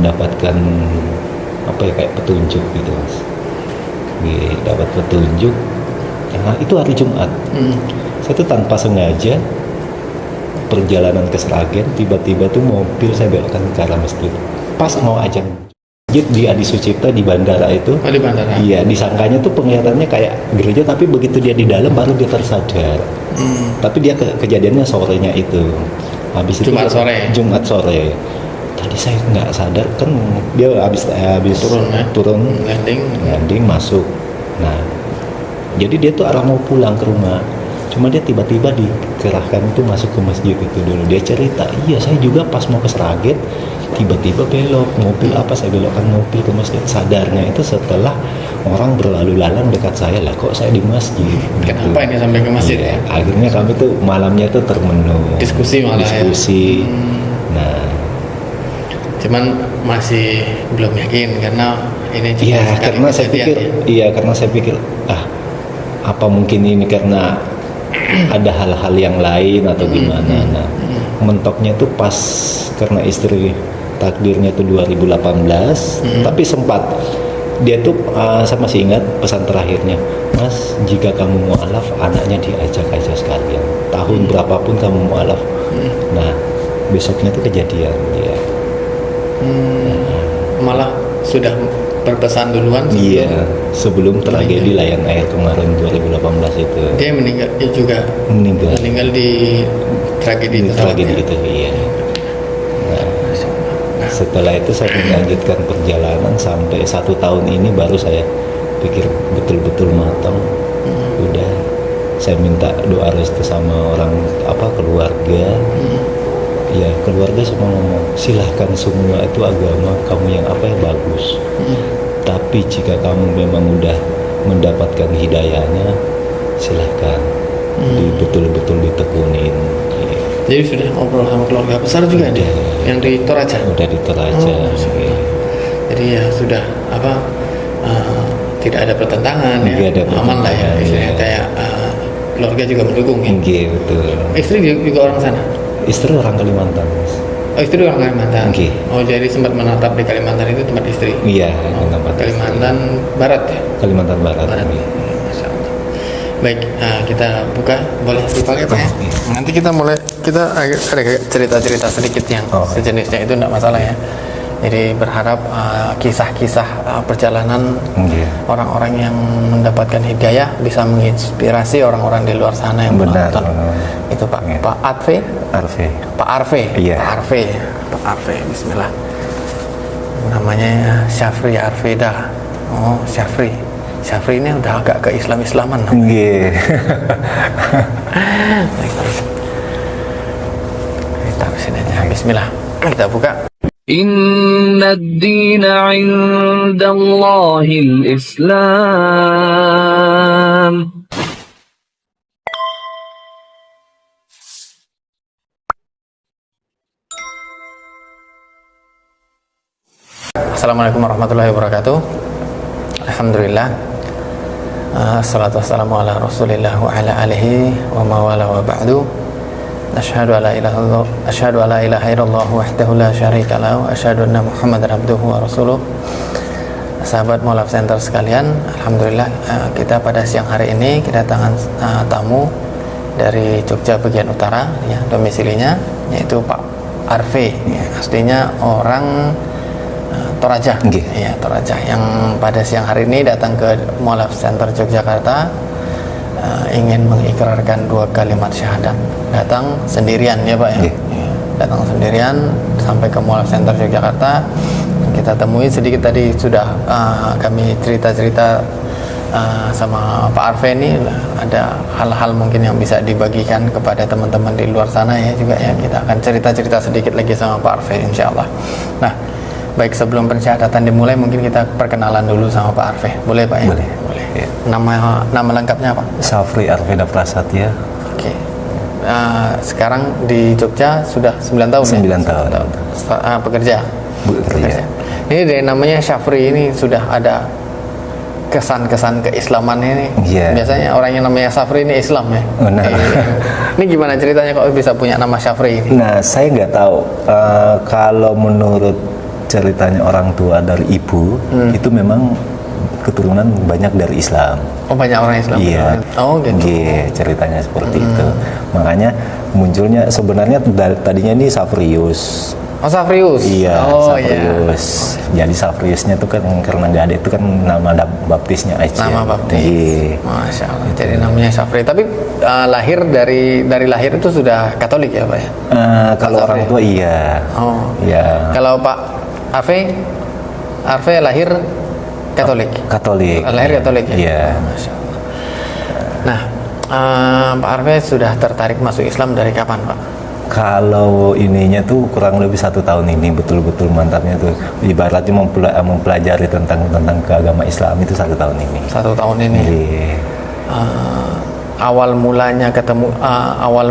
mendapatkan apa ya, kayak petunjuk gitu Mas. Dapat petunjuk. Nah, itu hari Jumat. Saya tuh tanpa sengaja perjalanan ke Sragen, tiba-tiba tuh mobil saya belokkan ke arah masjid. Pas mau ajang masjid di Adi Sucipto di bandara itu. Oh, di bandara. Iya, disangkanya tuh penglihatannya kayak gereja, tapi begitu dia di dalam baru dia tersadar. Tapi dia kejadiannya sorenya itu. Habis itu Jumat sore. Tadi saya nggak sadar kan dia habis turun landing masuk. Nah, jadi dia tuh arah mau pulang ke rumah. Cuma dia tiba-tiba dikerahkan itu masuk ke masjid itu dulu. Dia cerita, iya saya juga pas mau ke Sragen tiba-tiba belok mobil saya belokkan mobil ke masjid. Sadarnya itu setelah orang berlalu lalang dekat saya, lah kok saya di masjid. Kenapa ini sampai ke masjid? Ya, akhirnya kami tuh malamnya tuh termenung. Diskusi. Nah, cuman masih belum yakin karena ini karena saya pikir apa mungkin ini karena ada hal-hal yang lain atau gimana. Nah, mentoknya tuh pas karena istri takdirnya tuh 2018, tapi sempat dia tuh saya masih ingat pesan terakhirnya, Mas, jika kamu mualaf anaknya diajak aja sekalian, tahun berapapun kamu mualaf. Nah, besoknya tuh kejadian dia. Malah sudah berpesan duluan sebelum tragedi Lion Air kemarin 2018 itu. Dia meninggal di tragedi itu. Iya. Nah, setelah itu saya melanjutkan perjalanan sampai 1 tahun ini baru saya pikir betul-betul matang. Udah saya minta doa restu sama orang keluarga. Ya, keluarga semua ngomong, silahkan semua itu agama kamu yang bagus. Tapi jika kamu memang udah mendapatkan hidayahnya, silahkan betul-betul ditekunin. Jadi sudah ngobrol sama keluarga besar juga dia yang di Toraja. Udah di Toraja. Jadi ya sudah tidak ada pertentangan aman lah ya. Istilahnya kayak keluarga juga mendukung ya. Betul. Istri juga orang sana. Istri orang Kalimantan. Oh, istri orang Kalimantan. Oh, jadi sempat menetap di Kalimantan itu tempat istri. Iya, Kalimantan Barat ya. Kalimantan Barat. Masya Allah. Baik, kita buka, boleh dipakai Pak ya? Nanti kita ada cerita-cerita sedikit yang sejenisnya itu tidak masalah ya. Jadi berharap kisah-kisah perjalanan orang-orang yang mendapatkan hidayah bisa menginspirasi orang-orang di luar sana yang menonton. Itu Pak Arfe. Pak Arfe. Bismillah. Namanya Syafri Arveda. Oh, Syafri ini udah agak ke Islam-Islaman namanya. Kita sini aja. Bismillah. Kita buka. Inna ad-dina 'inda Allahil Islam. Assalamualaikum warahmatullahi wabarakatuh. Alhamdulillah. Assalatu wassalamu ala Rasulillah wa ala alihi wa mawala wa ba'du. Asyhadu an la ilaha illallah wahdahu la syarika lahu wa asyhadu anna Muhammadar abduhu wa rasuluh. Sahabat Mualaf Center sekalian, alhamdulillah kita pada siang hari ini kedatangan tamu dari Jogja bagian utara ya, domisilinya yaitu Pak Arfe ya, aslinya orang Toraja. Ya, Toraja yang pada siang hari ini datang ke Mualaf Center Yogyakarta ingin mengikrarkan 2 kalimat syahadat. Datang sendirian ya Pak ya. Datang sendirian sampai ke Mualaf Center Yogyakarta. Kita temui sedikit tadi sudah kami cerita-cerita sama Pak Arfe ini, ada hal-hal mungkin yang bisa dibagikan kepada teman-teman di luar sana ya juga ya. Kita akan cerita-cerita sedikit lagi sama Pak Arfe insyaallah. Nah, baik, sebelum pensyahadatan dimulai mungkin kita perkenalan dulu sama Pak Arfe. Boleh Pak ya? Boleh. Ya. Nama lengkapnya apa? Syafri Arveda Prasatya. Oke. Sekarang di Jogja sudah 9 tahun 9 tahun. Bekerja. Ini dari namanya Syafri ini sudah ada kesan-kesan keislaman ini. Biasanya orang yang namanya Syafri ini Islam ya. Benar. Ini gimana ceritanya kok bisa punya nama Syafri ini? Nah, saya nggak tahu kalau menurut ceritanya orang tua dari ibu itu memang keturunan banyak dari Islam. Oh, banyak orang Islam. Iya. Oh, gitu. Ceritanya seperti itu. Makanya munculnya sebenarnya tadinya ini Safrius. Oh, Safrius. Iya, oh, Safrius. Iya. Jadi Safriusnya itu kan karena nggak ada itu kan nama baptisnya aja. Nama baptis. Iya. Masya Allah. Jadi namanya Safri. Tapi lahir dari lahir itu sudah Katolik ya Pak ya? Kalau orang tua iya. Oh. Iya. Kalau Pak Arfe lahir Katolik. Katolik. Lahir Katolik ya. Iya. Masya Allah. Nah, Pak Arfe sudah tertarik masuk Islam dari kapan Pak? Kalau ininya tuh kurang lebih 1 tahun ini betul-betul mantapnya tuh ibaratnya mempelajari tentang keagama Islam itu 1 tahun ini. 1 tahun ini. Iya. Awal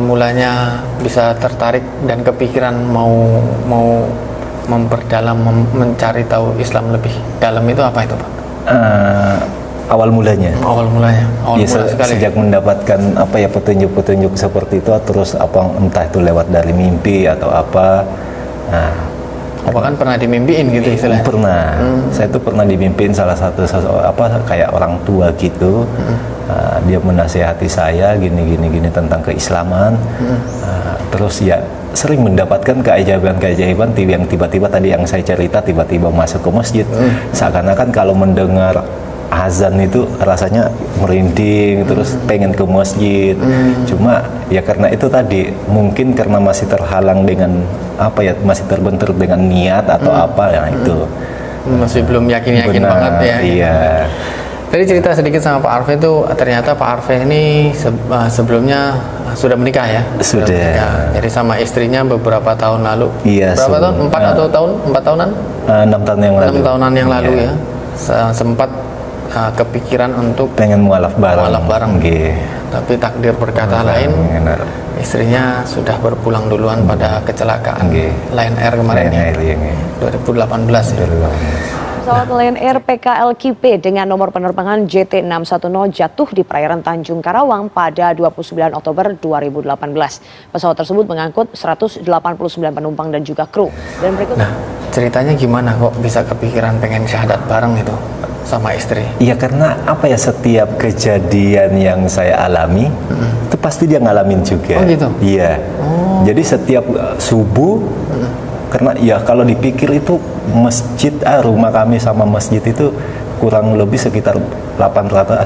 mulanya bisa tertarik dan kepikiran mau memperdalam mencari tahu Islam lebih dalam itu apa itu Pak? Awal mulanya sekali. Sejak mendapatkan petunjuk-petunjuk seperti itu, terus entah itu lewat dari mimpi atau apa. Bahkan pernah dimimpiin gitu istilahnya? Pernah. Saya tuh pernah dimimpiin salah satu kayak orang tua gitu. Dia menasihati saya gini tentang keislaman. Terus ya sering mendapatkan keajaiban yang tiba-tiba tadi yang saya cerita, tiba-tiba masuk ke masjid. Seakan-akan kalau mendengar azan itu rasanya merinding, terus pengen ke masjid. Cuma ya karena itu tadi mungkin karena masih terhalang dengan masih terbentur dengan niat atau itu masih belum yakin banget ya. Iya. Tadi cerita sedikit sama Pak Arfe itu, ternyata Pak Arfe ini sebelumnya sudah menikah ya? Sudah. Menikah. Jadi sama istrinya beberapa tahun lalu. Iya. Berapa tahun? 4 tahunan? 6 tahun yang lalu. 6 tahunan yang lalu ya. Sempat kepikiran untuk pengen mualaf bareng. Tapi takdir berkata lain. Istrinya sudah berpulang duluan pada kecelakaan Lion Air kemarin ya. 2018 ya. Pesawat Lion Air PKLQP dengan nomor penerbangan JT610 jatuh di perairan Tanjung Karawang pada 29 Oktober 2018. Pesawat tersebut mengangkut 189 penumpang dan juga kru. Dan berikut. Nah, ceritanya gimana kok bisa kepikiran pengen syahadat bareng itu sama istri? Iya karena setiap kejadian yang saya alami itu pasti dia ngalamin juga. Oh gitu? Iya. Jadi setiap subuh karena ya kalau dipikir itu masjid rumah kami sama masjid itu kurang lebih sekitar 800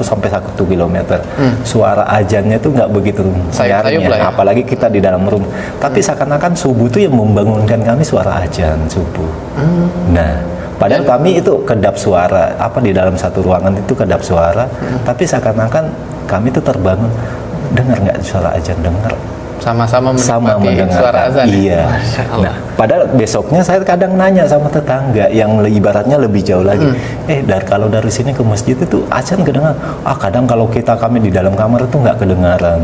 sampai 1 kilometer. Suara azannya itu nggak begitu sayangnya, ya. Apalagi kita di dalam rumah. Tapi seakan-akan subuh itu yang membangunkan kami suara azan subuh. Nah, padahal kami itu kedap suara, di dalam satu ruangan itu kedap suara, tapi seakan-akan kami itu terbangun, dengar nggak suara azan, dengar. Sama mendengar suara azan. Iya. Nah, padahal besoknya saya kadang nanya sama tetangga yang ibaratnya lebih jauh lagi. Kalau dari sini ke masjid itu azan kedengaran. Kadang kalau kami di dalam kamar itu nggak kedengaran.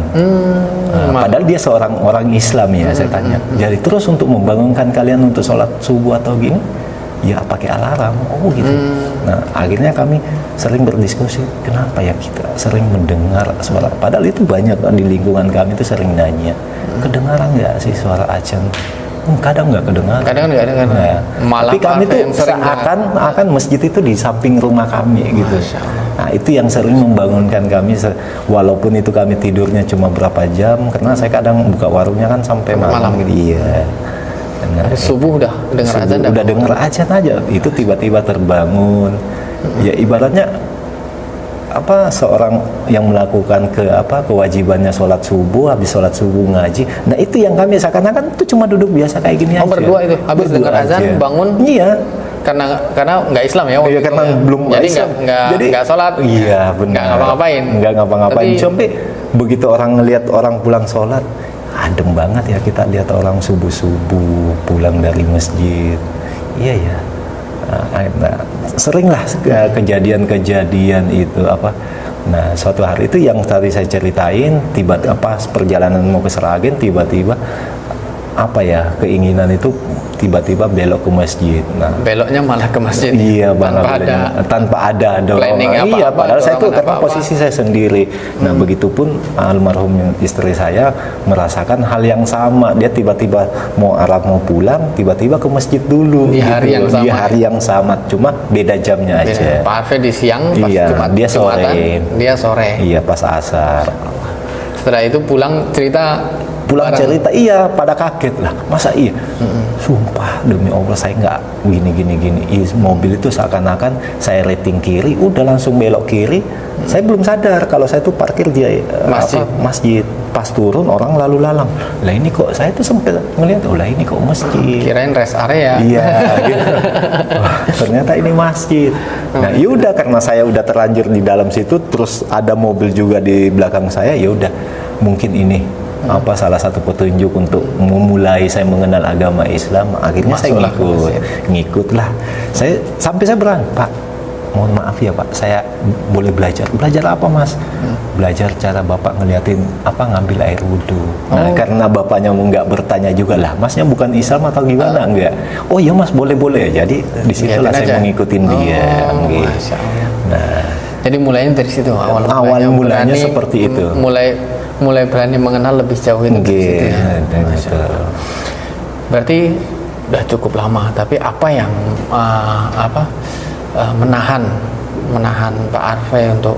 Padahal dia seorang orang Islam ya, saya tanya. Jadi terus untuk membangunkan kalian untuk sholat subuh atau gini, ya pakai alarm. Gitu. Nah, akhirnya kami sering berdiskusi, kenapa ya kita sering mendengar suara, padahal itu banyak di lingkungan kami itu sering nanya, kedengaran nggak sih suara azan? Kadang nggak kedengaran. Kadang nggak kedengaran. Nah, malah tapi kami tuh seakan masjid itu di samping rumah kami gitu. Nah, itu yang sering membangunkan kami, walaupun itu kami tidurnya cuma berapa jam, karena saya kadang buka warungnya kan sampai malam gitu. Iya. Nah, subuh udah dengar azan, udah dengar azan aja itu tiba-tiba terbangun. Ya ibaratnya seorang yang melakukan kewajibannya sholat subuh, habis sholat subuh ngaji. Nah itu yang kami seakan-akan tuh cuma duduk biasa kayak gini aja. Berdua itu habis dengar azan bangun. Iya. Karena nggak Islam ya. Iya karena belum jadi Islam. Jadi nggak sholat. Iya benar. Nggak ngapa-ngapain. Nggak ngapa-ngapain. Sampai begitu orang ngelihat orang pulang sholat, adem banget ya kita lihat orang subuh-subuh pulang dari masjid. Iya ya. Nah, seringlah kejadian-kejadian itu Nah, suatu hari itu yang tadi saya ceritain, tiba-tiba perjalanan mau ke Seragen, tiba-tiba keinginan itu tiba-tiba belok ke masjid. Nah, beloknya malah ke masjid. Iya, tanpa ada planning apa-apa, iya, padahal saya tuh karena apa-apa. posisi saya sendiri. Nah, begitupun almarhum istri saya merasakan hal yang sama. Dia tiba-tiba mau arah mau pulang, tiba-tiba ke masjid dulu. Di hari yang sama. Di hari yang sama, cuma beda jamnya aja. Pak Arfe di siang, pas Iya, dia sore. dia sore. Iya, pas asar. Setelah itu pulang cerita Pulang bareng. cerita, iya, pada kaget lah. Masa iya? Sumpah demi Allah saya nggak gini. Mobil itu seakan-akan saya rating kiri, udah langsung belok kiri. Saya belum sadar kalau saya tuh parkir di masjid. Pas turun orang lalu lalang. Lah ini kok saya tuh sempat ngeliat, oh lah ini kok masjid. Kirain rest area. Iya, gitu. Wah, ternyata ini masjid. Nah, yaudah karena saya udah terlanjur di dalam situ, terus ada mobil juga di belakang saya, yaudah mungkin ini salah satu petunjuk untuk memulai saya mengenal agama Islam. Akhirnya saya ngikut lah. Saya berang, Pak, mohon maaf ya Pak, saya boleh belajar apa Mas? Belajar cara Bapak ngeliatin ngambil air wudhu. Nah, karena Bapaknya nggak bertanya juga lah, Masnya bukan Islam atau gimana? Enggak. Oh iya Mas, boleh. Jadi disitulah saya mengikutin dia. Masya Allah. Nah, jadi mulainya dari situ. Awal mulanya seperti itu. Mulai berani mengenal lebih jauh itu dari situ ya. Berarti udah cukup lama. Tapi apa yang menahan Pak Arfe untuk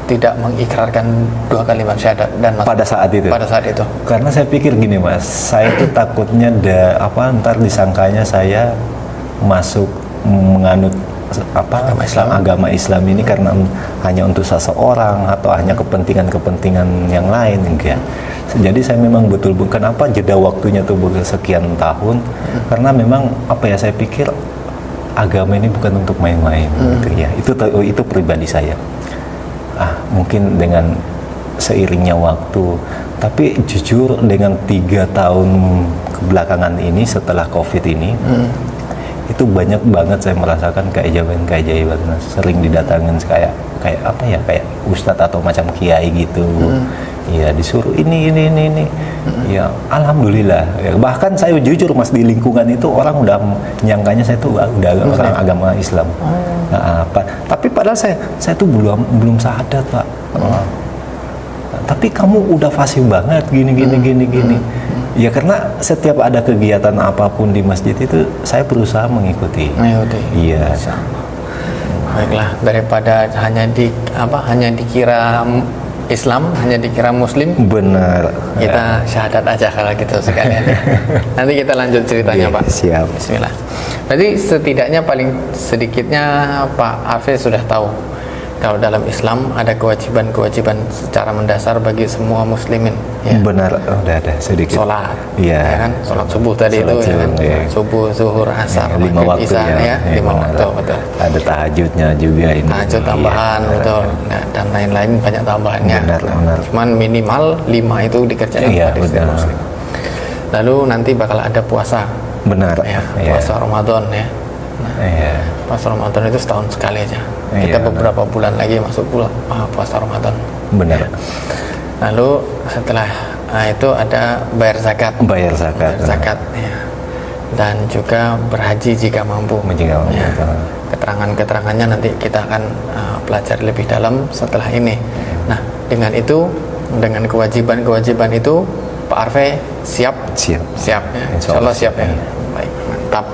tidak mengikrarkan 2 kalimat syahadat dan pada saat itu? Karena saya pikir gini Mas, saya itu takutnya ntar disangkanya saya masuk menganut agama Islam ini karena hanya untuk seseorang atau hanya kepentingan yang lain, enggak. Jadi saya memang betul-betul kenapa jeda waktunya tuh sekian tahun, karena memang saya pikir agama ini bukan untuk main-main gitu ya. Itu pribadi saya. Mungkin dengan seiringnya waktu, tapi jujur dengan 3 tahun kebelakangan ini setelah COVID ini, itu banyak banget saya merasakan keajaiban Mas. Sering didatangin kayak ustadz atau macam kiai gitu. Ya disuruh ini. Ya alhamdulillah. Ya, bahkan saya jujur Mas, di lingkungan itu orang udah nyangkanya saya tuh udah orang agama Islam. Tapi padahal saya tuh belum sadar Pak. Tapi kamu udah fasih banget gini. Ya karena setiap ada kegiatan apapun di masjid itu saya berusaha mengikuti. Iya. Baiklah, daripada hanya dikira Islam, hanya dikira Muslim. Benar. Kita syahadat aja kalau gitu sekalian. Nanti kita lanjut ceritanya Pak. Siap. Bismillah. Berarti setidaknya paling sedikitnya Pak Arfe sudah tahu kalau dalam Islam ada kewajiban-kewajiban secara mendasar bagi semua muslimin. Ya. Benar, udah ada sedikit. Sholat, ya kan? Sholat subuh tadi itu, subuh, zuhur, asar, 5 waktu isya, ya. 5 waktu, betul. Ada tahajudnya juga ini. Tahajud tambahan, betul. Nah, dan lain-lain banyak tambahannya. Benar. Cuman minimal 5 itu dikerjakan pada setiap muslim. Lalu nanti bakal ada puasa. Benar. Ya, puasa Ramadan ya. Puasa Ramadan itu setahun sekali aja. Kita beberapa bulan lagi masuk puasa Ramadan. Benar. Lalu setelah itu ada bayar zakat ya. Dan juga berhaji jika mampu. Ya. Keterangannya nanti kita akan pelajari lebih dalam setelah ini. Nah, dengan itu, dengan kewajiban itu Pak Arfe siap ya. Insya Allah siap ya. Baik, mantap.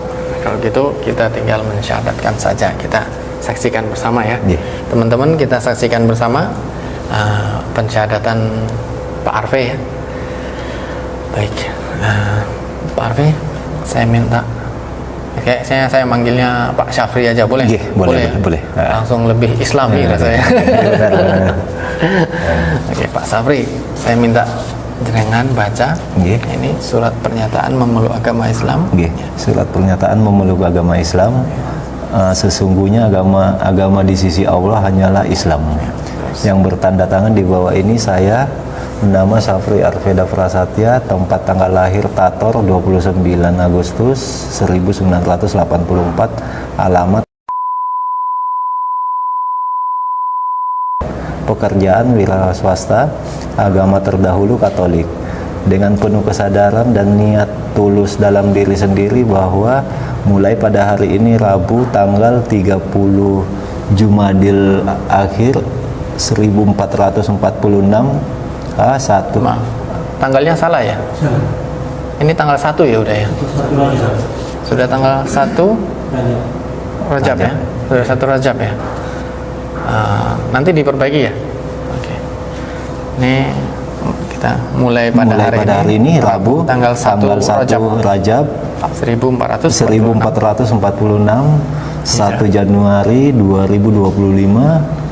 Kalau gitu kita tinggal mensyahadatkan saja. Kita saksikan bersama ya. Teman-teman, kita saksikan bersama pensyahadatan Pak Arfe ya. Baik, Pak Arfe, saya minta saya manggilnya Pak Syafri aja, boleh? Boleh. Langsung lebih Islami rasanya. Oke, Pak Syafri, saya minta jenengan baca ini surat pernyataan memeluk agama Islam. Surat pernyataan memeluk agama Islam. Sesungguhnya agama di sisi Allah hanyalah Islam. Yang bertanda tangan di bawah ini saya, nama Syafri Arveda Prasatya, tempat tanggal lahir Tator 29 Agustus 1984, alamat pekerjaan wira swasta, agama terdahulu Katolik. dengan penuh kesadaran dan niat tulus dalam diri sendiri bahwa mulai pada hari ini Rabu tanggal 30 Jumadil Akhir 1446 1. Maaf, tanggalnya salah ya? Ini tanggal 1 ya udah ya? Sudah tanggal 1 Rajab ya? Sudah 1 Rajab ya? Nanti diperbaiki ya? Oke. Ini kita mulai pada hari ini Rabu tanggal 1 Rajab 1446 1 Januari 2025.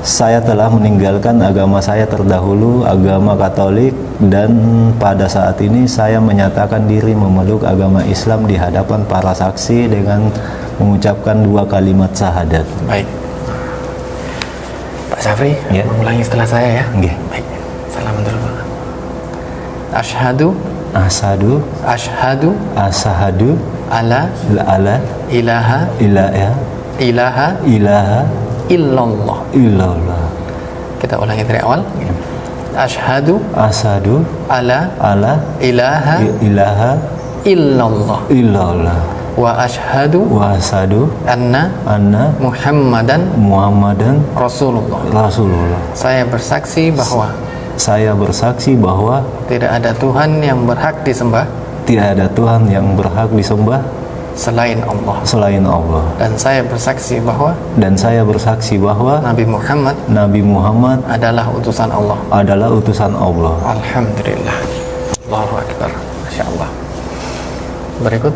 Saya telah meninggalkan agama saya terdahulu, agama Katolik, dan pada saat ini saya menyatakan diri memeluk agama Islam di hadapan para saksi dengan mengucapkan 2 kalimat syahadat. Baik. Pak Syafri, ya, mengulangi setelah saya ya. Nggih. Baik. Salam dulu Pak. Asyhadu alla ilaha illallah. Kita ulangi dari awal. Asyhadu alla ilaha illallah wa asyhadu anna Muhammadan Rasulullah. Saya bersaksi bahwa tidak ada Tuhan yang berhak disembah selain Allah. Dan saya bersaksi bahwa Nabi Muhammad adalah utusan Allah. Alhamdulillah. Allahu Akbar. Masya Allah. Berikut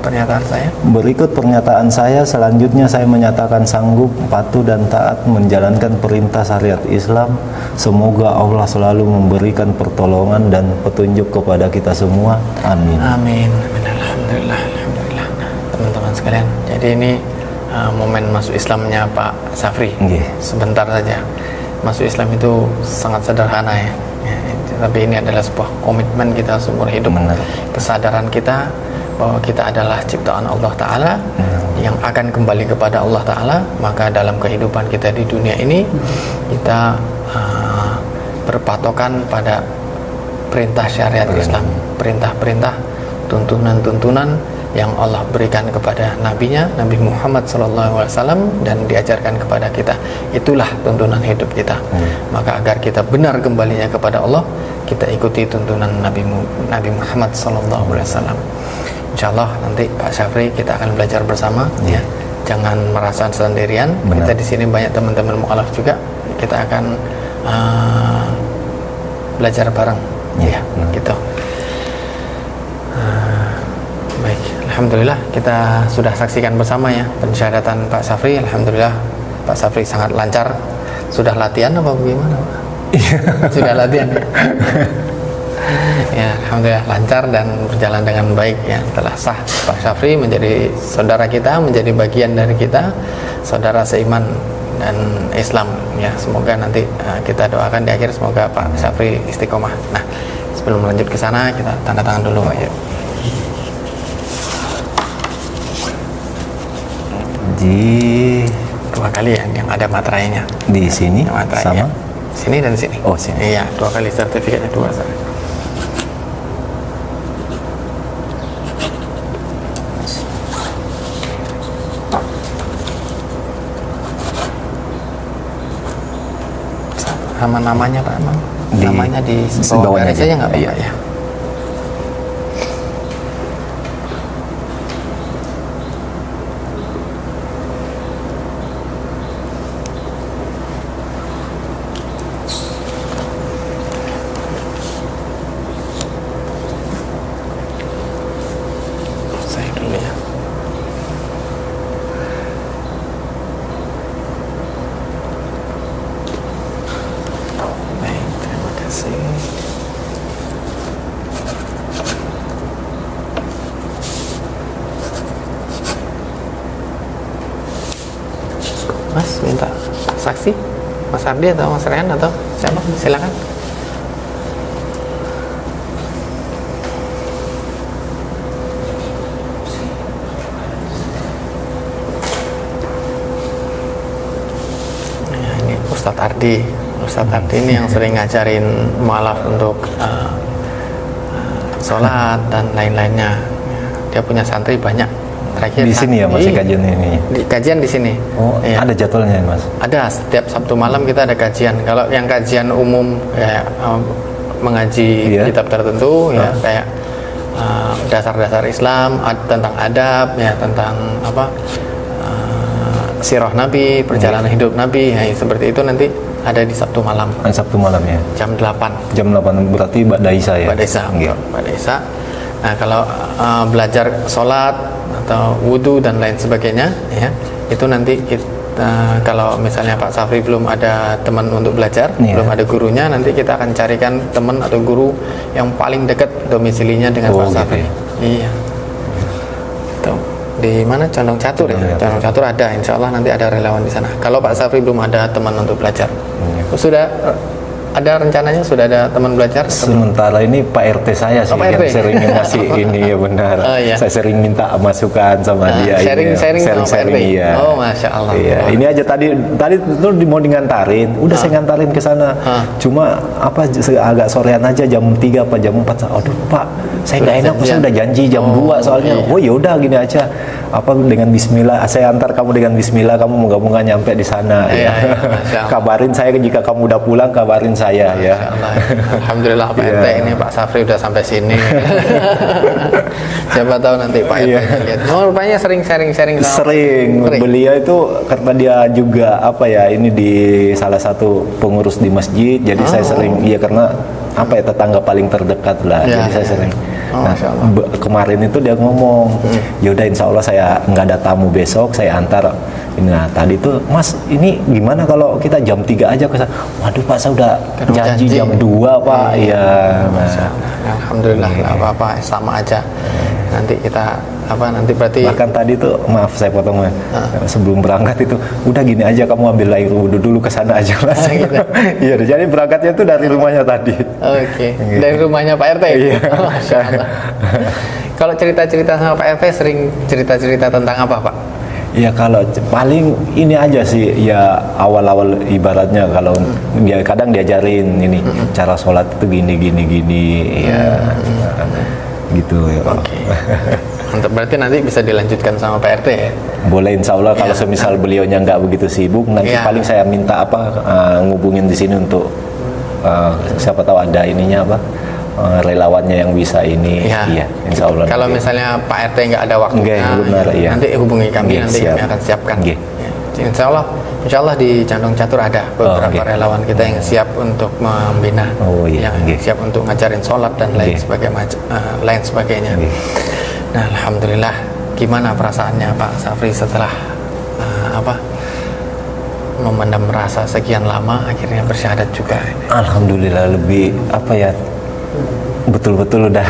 pernyataan saya. Selanjutnya saya menyatakan sanggup, patuh dan taat menjalankan perintah syariat Islam. Semoga Allah selalu memberikan pertolongan dan petunjuk kepada kita semua. Amin. Alhamdulillah. Teman-teman sekalian, jadi ini momen masuk Islamnya Pak Syafri. Sebentar saja. Masuk Islam itu sangat sederhana ya. Tapi ini adalah sebuah komitmen kita seumur hidup. Kesadaran kita bahwa kita adalah ciptaan Allah Ta'ala yang akan kembali kepada Allah Ta'ala. Maka dalam kehidupan kita di dunia ini kita berpatokan pada perintah syariat Islam, perintah-perintah, tuntunan-tuntunan yang Allah berikan kepada nabinya, Nabi Muhammad SAW, dan diajarkan kepada kita. Itulah tuntunan hidup kita. Maka agar kita benar kembalinya kepada Allah, kita ikuti tuntunan Nabi Muhammad SAW. Insyaallah nanti Pak Syafri kita akan belajar bersama ya. Jangan merasa sendirian. Kita di sini banyak teman-teman mu'alaf juga. Kita akan belajar bareng ya, gitu. Baik, alhamdulillah kita sudah saksikan bersama ya pensyahadatan Pak Syafri. Alhamdulillah Pak Syafri sangat lancar. Sudah latihan apa bagaimana? Sudah latihan ya? Ya, alhamdulillah lancar dan berjalan dengan baik ya. Telah sah Pak Syafri menjadi saudara kita, menjadi bagian dari kita, saudara seiman dan Islam ya. Semoga nanti kita doakan di akhir semoga Pak Syafri istiqomah. Nah, sebelum lanjut ke sana kita tanda tangan dulu Pak ya. Di 2 kali ya yang ada materainya. Di sini materainya. sama sini dan sini. Oh, sini. Iya, 2 kali sertifikatnya 2 sana. Sama namanya Pak, namanya di bawah saja nggak apa-apa ya. Saya dulu ya. Baik, terima kasih. Mas minta saksi, Mas Ardi atau Mas Rehan atau siapa? Silakan. Nah, ini Ustadz Ardi. Ustadz Ardi ini yang sering ngajarin mu'alaf untuk sholat dan lain-lainnya. Dia punya santri banyak. Terakhir Di sini ya masih kajian ini. Kajian di sini. Oh, Iya. ada jadwalnya Mas? Ada, setiap Sabtu malam kita ada kajian. Kalau yang kajian umum ya mengaji Iya. kitab tertentu ya kayak dasar-dasar Islam, tentang adab ya, tentang apa sirah Nabi, perjalanan hidup Nabi ya, seperti itu nanti ada di Sabtu malam. Sabtu malam ya. Jam 8. Jam 8 berarti Ba'da Isya ya. Ba'da Isya. Iya. Ba'da Isya. Nah, kalau belajar sholat atau wudhu dan lain sebagainya ya, itu nanti kalau misalnya Pak Safri belum ada teman untuk belajar, Iya. belum ada gurunya, nanti kita akan carikan teman atau guru yang paling dekat domisilinya dengan Pak gitu Safri. ya. Iya. Tuh. Di mana? Condong Catur ya. Condong Catur ada, insya Allah nanti ada relawan di sana. Kalau Pak Safri belum ada teman untuk belajar, sudah ada rencananya, sudah ada teman belajar? Sementara ini Pak RT saya sih Pak yang RT. sering ngasih ini ya benar. Oh, iya. Saya sering minta masukan sama dia. sharing sama Pak RT. Iya. Oh, Masya Allah. Iya. Ini aja tadi tuh mau ngantarin, udah saya ngantarin ke sana. Cuma apa agak sorean aja jam 3 apa jam 4. Aduh Pak, saya nggak enak, saya udah janji jam 2 soalnya. Iya. Oh ya udah gini aja. Apa dengan bismillah, saya antar kamu dengan bismillah, kamu moga-moga nyampe di sana Iya, ya. iya, Masya Allah. Kabarin saya jika kamu udah pulang, kabarin saya ya. Masya Allah. Alhamdulillah Pak Iya. RT ini Pak Safri udah sampai sini. Siapa tahu nanti Pak RT Iya. lihat. Oh, rupanya sering sharing-sharing sama Sering. Beliau itu karena dia juga apa ya, ini di salah satu pengurus di masjid, jadi saya sering, iya karena apa ya, tetangga paling terdekat lah, Ya, jadi saya ya. sering. Oh, Nah, Masya Allah. kemarin itu dia ngomong, yaudah insya Allah saya nggak ada tamu besok, saya antar. Nah tadi tuh Mas, ini gimana kalau kita jam 3 aja ke sana? Waduh Pak, saya udah Aduh, janji jam 2 Pak. Iya. Masya Allah. Alhamdulillah, nggak apa-apa, sama aja. Nanti kita nanti berarti Bahkan tadi tuh, maaf saya potong Mas, sebelum berangkat itu udah gini aja, kamu ambil air wudhu dulu ke sana aja lah. gitu. Iya, jadi berangkatnya tuh dari rumahnya tadi. Oke, dari rumahnya Pak RT. Iya. Masya Allah. Kalau cerita-cerita sama Pak RT sering cerita-cerita tentang apa Pak? Ya kalau paling ini aja sih, ya awal-awal ibaratnya kalau dia kadang diajarin ini cara sholat itu gini ya gitu ya. Oke. Mantap, berarti nanti bisa dilanjutkan sama Pak RT ya? Boleh insya Allah kalau Iya. semisal beliaunya nggak begitu sibuk, nanti Iya. paling saya minta ngubungin di sini untuk siapa tahu ada ininya relawannya yang bisa ini. Iya. Iya, insya Allah. Kalau nanti. misalnya Pak RT nggak ada waktunya, Nggak, benar, iya. nanti hubungi kami, Nggih, nanti siap. kami akan siapkan. Nggih. Ya. Insya Allah di Condong Catur ada beberapa nggih. relawan kita yang siap untuk membina, Oh, iya, yang nggih. siap untuk ngajarin sholat dan lain Nggih. lain sebagainya. Nggih. Nah, alhamdulillah, gimana perasaannya Pak Safri setelah memendam rasa sekian lama akhirnya bersyahadat juga? Alhamdulillah lebih betul-betul udah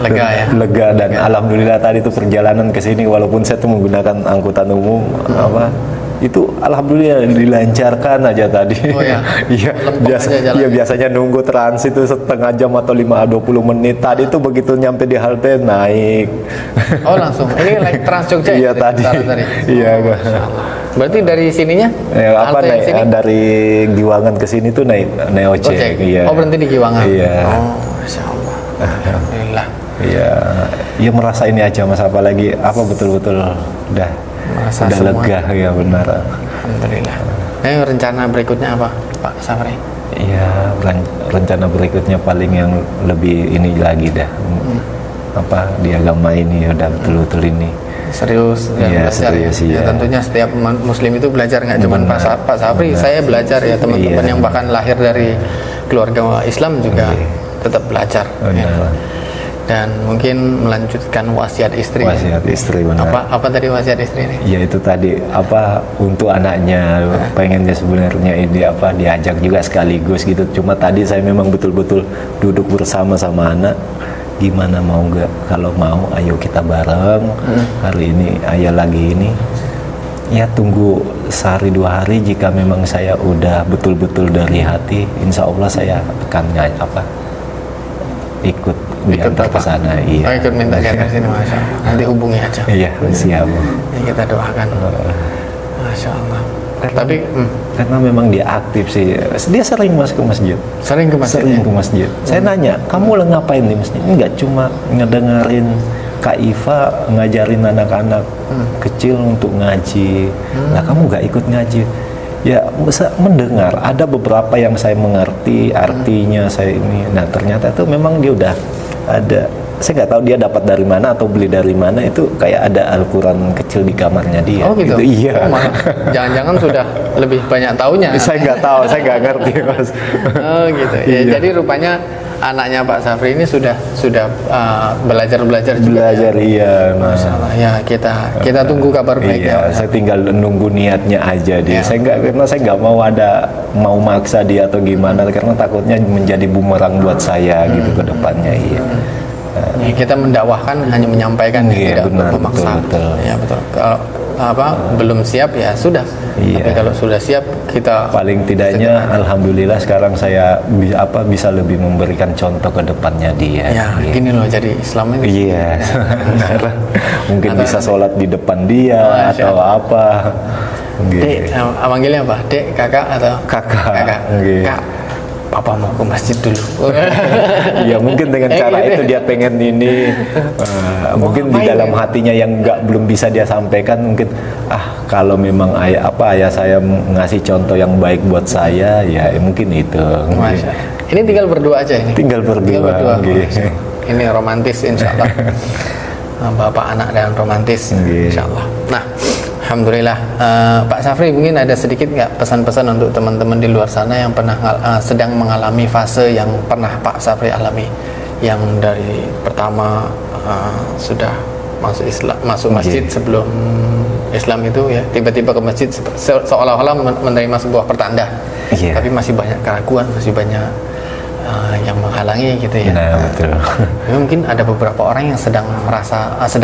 Lega ya? lega dan alhamdulillah tadi tuh perjalanan ke sini walaupun saya tuh menggunakan angkutan umum itu alhamdulillah dilancarkan aja tadi. Oh ya? Iya, Lempeng aja jalannya. biasanya nunggu transit itu setengah jam atau 20 menit. Tadi tuh begitu nyampe di halte naik. Oh langsung, ini like Trans Jogja Iya ya? tadi. Tadi. Iya. Oh, Masya Allah. Berarti dari sininya? halte yang naik sini? dari Giwangan ke sini tuh naik ojek. Ojek. Iya. Oh berhenti di Giwangan? Iya. Oh Masya Allah. Alhamdulillah. Iya merasa ini aja Mas, apalagi betul-betul udah Merasa udah semua. lega ya benar. Alhamdulillah. Rencana berikutnya apa Pak Safri? Iya, rencana berikutnya paling yang lebih ini lagi dah. Di agama ini udah betul-betul ini. Serius ya, Iya, belajar serius, ya. iya. Tentunya setiap muslim itu belajar, nggak cuma Benar. Pak Safri. Benar. Saya belajar ya, teman-teman Iya. yang bahkan lahir dari keluarga Islam juga tetap belajar. Ya. Benar. Dan mungkin melanjutkan wasiat istri. Wasiat istri benar. Apa tadi wasiat istri ini? Ya itu tadi untuk anaknya pengennya sebenarnya ini diajak juga sekaligus gitu. Cuma tadi saya memang betul-betul duduk bersama sama anak. Gimana mau nggak? Kalau mau, ayo kita bareng. Hari ini ayah lagi ini. Ya tunggu sehari 2 hari, jika memang saya udah betul-betul dari hati, insya Allah saya akan ikut diantar ke sana. Iya. Oh, ikut minta diantar sini, Masya Allah. Nanti hubungi aja. Iya, siap. Ini kita doakan. Masya Allah. karena memang dia aktif sih. Dia sering masuk ke masjid. Sering ke masjid. Sering ke masjid. Saya nanya, kamu ngapain di masjid? Enggak, cuma ngedengerin Kak Iva ngajarin anak-anak kecil untuk ngaji. Nah, kamu nggak ikut ngaji? Ya, mendengar. Ada beberapa yang saya mengerti artinya saya ini. Nah, ternyata itu memang dia udah ada. Saya nggak tahu dia dapat dari mana atau beli dari mana, itu kayak ada Al-Quran kecil di kamarnya dia. Oh gitu? Iya. Jangan-jangan sudah lebih banyak taunya. Saya nggak tahu, saya nggak ngerti, Mas. Oh gitu. Ya, Iya. jadi rupanya anaknya Pak Safri ini sudah belajar juga. Belajar, iya. Nah. Masya Allah. Ya, kita tunggu kabar baiknya. Iya, saya tinggal nunggu niatnya aja dia. Iya. Karena saya nggak mau maksa dia atau gimana, karena takutnya menjadi bumerang buat saya gitu ke depannya. Iya. Ya, kita mendakwahkan hanya menyampaikan, Iya, tidak benar, memaksa. betul. Ya betul. Kalau belum siap ya sudah. Iya. Tapi kalau sudah siap kita Paling tidaknya, alhamdulillah sekarang saya bisa lebih memberikan contoh ke depannya dia. ya Iya. gini loh, jadi Islam ini. Iya. Mungkin Atau bisa nanti- sholat di depan dia Masya atau apa. Dek, manggilnya apa? Dek, kakak atau Kakak. Kakak. Oke. Kak, papa mau ke masjid dulu. Ya mungkin dengan cara gitu. itu dia pengen ini mungkin di ngapain dalam ya? hatinya yang belum bisa dia sampaikan, mungkin kalau memang ayah saya ngasih contoh yang baik buat saya, ya mungkin itu. Masya Allah. Ini tinggal berdoa aja ini. Tinggal berdua. Oke. Ini romantis insya Allah. Bapak anak dan romantis Oke. insya Allah. Nah, alhamdulillah. Pak Safri, mungkin ada sedikit nggak pesan-pesan untuk teman-teman di luar sana yang pernah sedang mengalami fase yang pernah Pak Safri alami, yang dari pertama sudah masuk masjid sebelum Islam itu ya, tiba-tiba ke masjid seolah-olah menerima sebuah pertanda, Iya. tapi masih banyak keraguan, masih banyak yang menghalangi gitu ya. Nah, betul. Tapi mungkin ada beberapa orang yang sedang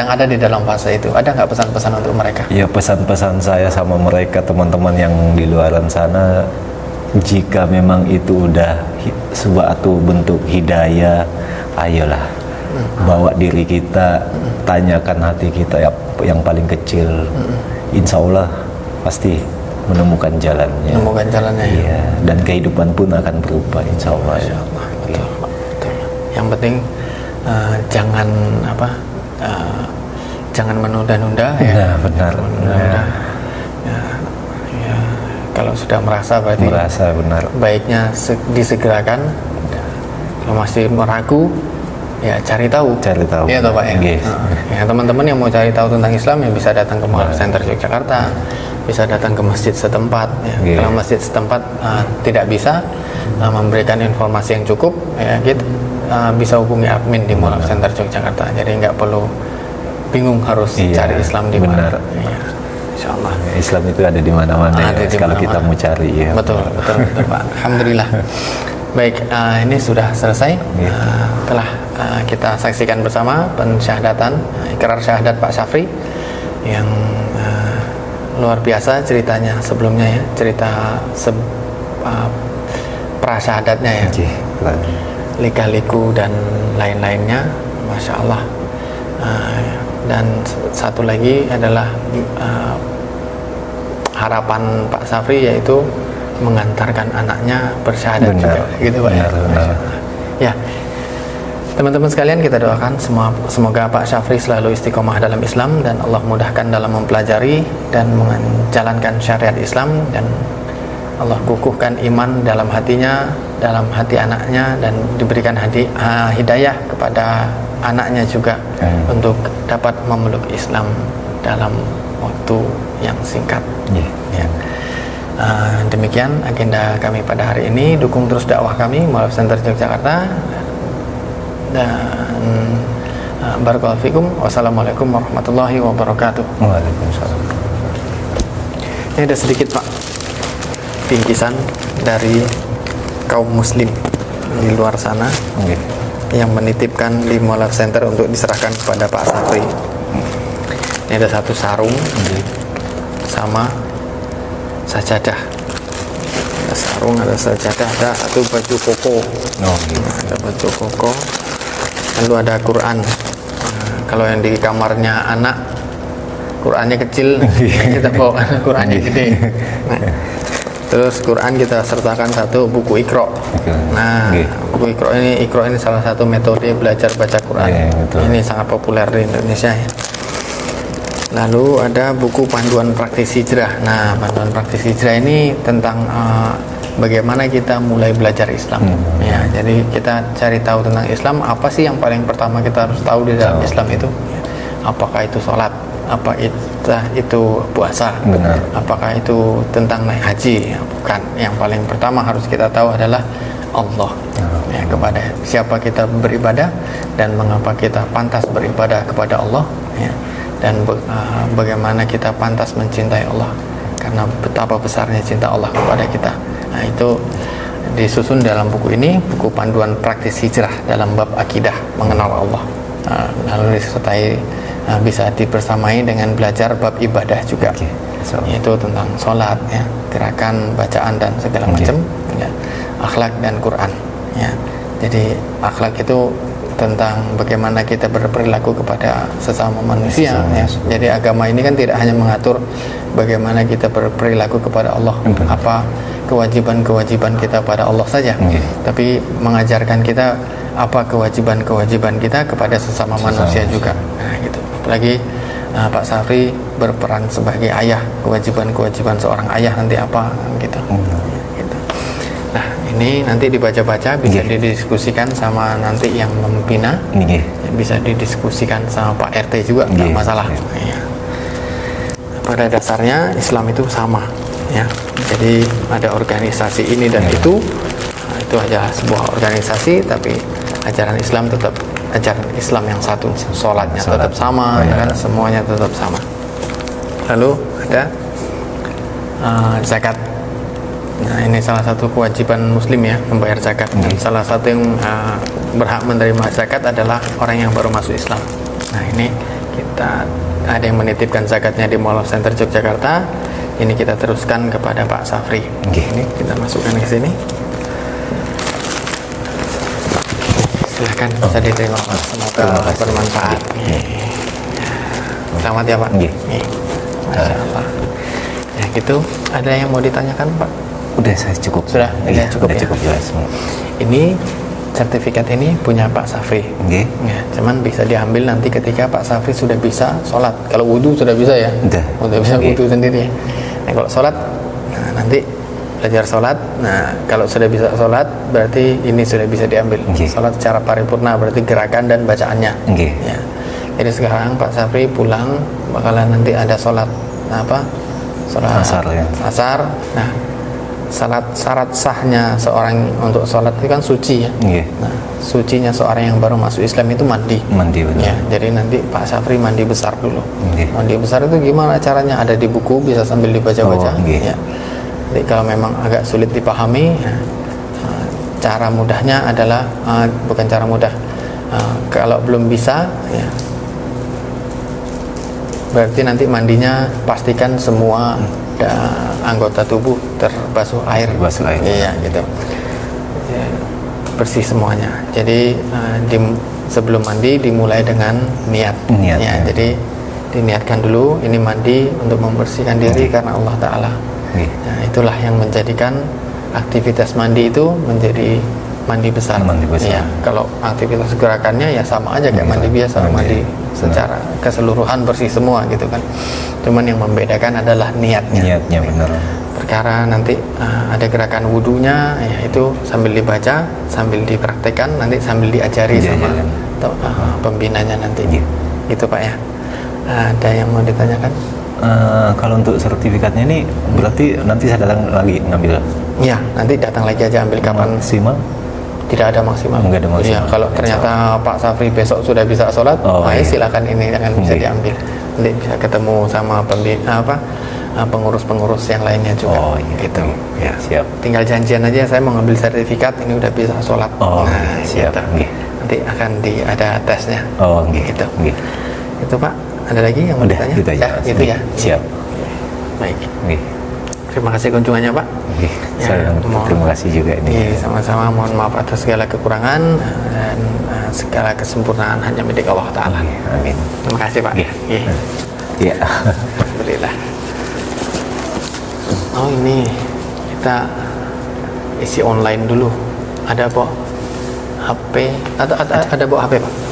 ada di dalam fase itu. Ada nggak pesan-pesan untuk mereka? Ya, pesan-pesan saya sama mereka, teman-teman yang di luaran sana, jika memang itu udah suatu bentuk hidayah, ayolah bawa diri kita, tanyakan hati kita yang paling kecil. Insya Allah pasti menemukan jalannya. Menemukan jalannya. Iya, dan kehidupan pun akan berubah, insya Allah. Masya Allah, betul, betul. Yang penting jangan menunda-nunda ya. Nah, benar. Menunda-nunda. Ya, kalau sudah merasa berarti Benar. baiknya disegerakan. Kalau masih meragu, ya cari tahu. Iya toh Pak ya. Yes. Ya, teman-teman yang mau cari tahu tentang Islam ya bisa datang ke Mualaf Center Yogyakarta, bisa datang ke masjid setempat. Ya. Yeah. Kalau masjid setempat tidak bisa memberikan informasi yang cukup, ya gitu, bisa hubungi admin di Mualaf Center Yogyakarta. Jadi nggak perlu bingung harus Iya, cari Islam di mana. benar. Ya. Insya Allah. Islam itu ada di mana-mana Ada ya, di kalau mana-mana. kita mau cari ya. Betul Pak. Alhamdulillah. Baik, ini sudah selesai. Telah kita saksikan bersama pensyahadatan, ikrar syahadat Pak Safri yang luar biasa ceritanya sebelumnya ya, cerita prasyahadatnya ya, lika-liku dan lain-lainnya, Masya Allah. Dan satu lagi adalah harapan Pak Safri, yaitu mengantarkan anaknya bersyahadat juga, gitu Pak. Benar. Ya, teman-teman sekalian, kita doakan semoga Pak Safri selalu istiqomah dalam Islam dan Allah mudahkan dalam mempelajari dan menjalankan syariat Islam, dan Allah kukuhkan iman dalam hatinya, dalam hati anaknya, dan diberikan hidayah kepada anaknya juga untuk dapat memeluk Islam dalam waktu yang singkat. Ya. Demikian agenda kami pada hari ini. Dukung terus dakwah kami Mualaf Center Yogyakarta, dan barakallahu fikum. Wassalamualaikum warahmatullahi wabarakatuh. Waalaikumsalam. Ini ada sedikit Pak bingkisan dari kaum muslim di luar sana yang menitipkan di Mualaf Center untuk diserahkan kepada Pak Safri. Ini ada satu sarung sama sajadah. Ada sarung, ada sajadah, ada satu baju koko. Ada baju koko. Lalu ada Quran. Kalau yang di kamarnya anak Qurannya kecil, kita bawa Qurannya gede. Nah, terus Quran kita sertakan satu buku Iqra. Nah, buku Iqra ini salah satu metode belajar baca Quran. Ini sangat populer di Indonesia ya. Lalu ada buku panduan praktis hijrah. Nah, panduan praktis hijrah ini tentang bagaimana kita mulai belajar Islam. Ya, jadi kita cari tahu tentang Islam. Apa sih yang paling pertama kita harus tahu di dalam Islam itu? Apakah itu sholat? Apa itu puasa? Benar. Apakah itu tentang naik haji? Bukan. Yang paling pertama harus kita tahu adalah Allah. Ya, kepada siapa kita beribadah dan mengapa kita pantas beribadah kepada Allah. Ya. Dan bagaimana kita pantas mencintai Allah, karena betapa besarnya cinta Allah kepada kita. Nah, itu disusun dalam buku ini, buku panduan praktis hijrah dalam bab akidah, mengenal Allah. Lalu disertai bisa dibersamai dengan belajar bab ibadah juga, yaitu tentang sholat, ya, gerakan, bacaan dan segala macam, ya, akhlak dan Quran. Ya. Jadi akhlak itu tentang bagaimana kita berperilaku kepada sesama manusia. Ya. Jadi agama ini kan tidak hanya mengatur bagaimana kita berperilaku kepada Allah, apa kewajiban-kewajiban kita pada Allah saja, tapi mengajarkan kita apa kewajiban-kewajiban kita kepada sesama manusia juga. Nah, gitu. Apalagi Pak Safri berperan sebagai ayah, kewajiban-kewajiban seorang ayah nanti apa gitu. Gitu. Nah, ini nanti dibaca-baca, bisa didiskusikan sama nanti yang membina, bisa didiskusikan sama Pak RT juga, nggak masalah. Ya. Pada dasarnya Islam itu sama, ya. Jadi ada organisasi ini dan itu adalah sebuah organisasi, tapi ajaran Islam tetap ajaran Islam yang satu, sholatnya tetap sama, ya kan? Semuanya tetap sama. Lalu ada zakat. Nah, ini salah satu kewajiban Muslim ya, membayar zakat. Dan salah satu yang berhak menerima zakat adalah orang yang baru masuk Islam. Nah, ini kita ada yang menitipkan zakatnya di Mall of Center Yogyakarta. Ini kita teruskan kepada Pak Safri. Ini kita masukkan ke sini. Silahkan, bisa diterima Pak. Semoga bermanfaat. Selamat ya Pak. Masya Allah. Ya gitu. Ada yang mau ditanyakan Pak? Udah, saya cukup. Sudah, cukup ya. Cukup jelas. Ini sertifikat ini punya Pak Safri. Ya, cuman bisa diambil nanti ketika Pak Safri sudah bisa sholat. Kalau wudhu sudah bisa ya. Udah bisa wudhu sendiri. Nah, kalau sholat, nah, nanti belajar sholat. Nah, kalau sudah bisa sholat, berarti ini sudah bisa diambil. Sholat secara paripurna berarti gerakan dan bacaannya. Ya. Jadi sekarang Pak Safri pulang, bakalan nanti ada sholat sholat asar. Nah, syarat sahnya seorang untuk sholat itu kan suci ya. Nah, sucinya seorang yang baru masuk Islam itu mandi benar. Ya, jadi nanti Pak Safri mandi besar dulu. Mandi besar itu gimana caranya? Ada di buku, bisa sambil dibaca-baca. Ya. Jadi kalau memang agak sulit dipahami, ya, cara mudahnya adalah bukan cara mudah. Kalau belum bisa, ya, berarti nanti mandinya pastikan semua anggota tubuh terbasuh air. Iya, gitu. Ya, bersih semuanya. Jadi sebelum mandi dimulai dengan niat. Ya, jadi diniatkan dulu ini mandi untuk membersihkan diri karena Allah Ta'ala. Nah, itulah yang menjadikan aktivitas mandi itu menjadi mandi besar. Ya, kalau aktivitas gerakannya ya sama aja kayak mandi biasa, mandi secara keseluruhan bersih semua gitu kan. Cuman yang membedakan adalah niatnya. Benar. Perkara nanti ada gerakan wudunya, ya itu sambil dibaca, sambil dipraktekkan, nanti sambil diajari sama pembinanya nanti. Gitu Pak ya. Ada yang mau ditanyakan? Kalau untuk sertifikatnya ini berarti nanti saya datang lagi ngambil? Iya, nanti datang lagi aja ambil kapan. Maksimal? Tidak ada maksimal. Enggak ada maksimal. Ya, kalau ternyata Pak Safri besok sudah bisa sholat, silakan ini akan bisa diambil. Nanti bisa ketemu sama pengurus-pengurus yang lainnya juga. Gitu. Ya, siap. Tinggal janjian aja, saya mau ngambil sertifikat, ini udah bisa sholat. Siap. Gitu. Nanti akan ada tesnya. Gitu. Itu Pak. Ada lagi yang mau ditanya? Gitu ya. Siap. Baik. Terima kasih kunjungannya Pak. Saya terima kasih juga ini. Sama-sama, mohon maaf atas segala kekurangan dan segala kesempurnaan hanya milik Allah Ta'ala. Amin. Terima kasih Pak. Iya. Alhamdulillah. Oh ini kita isi online dulu. Ada bawa HP? Ada bawa HP Pak?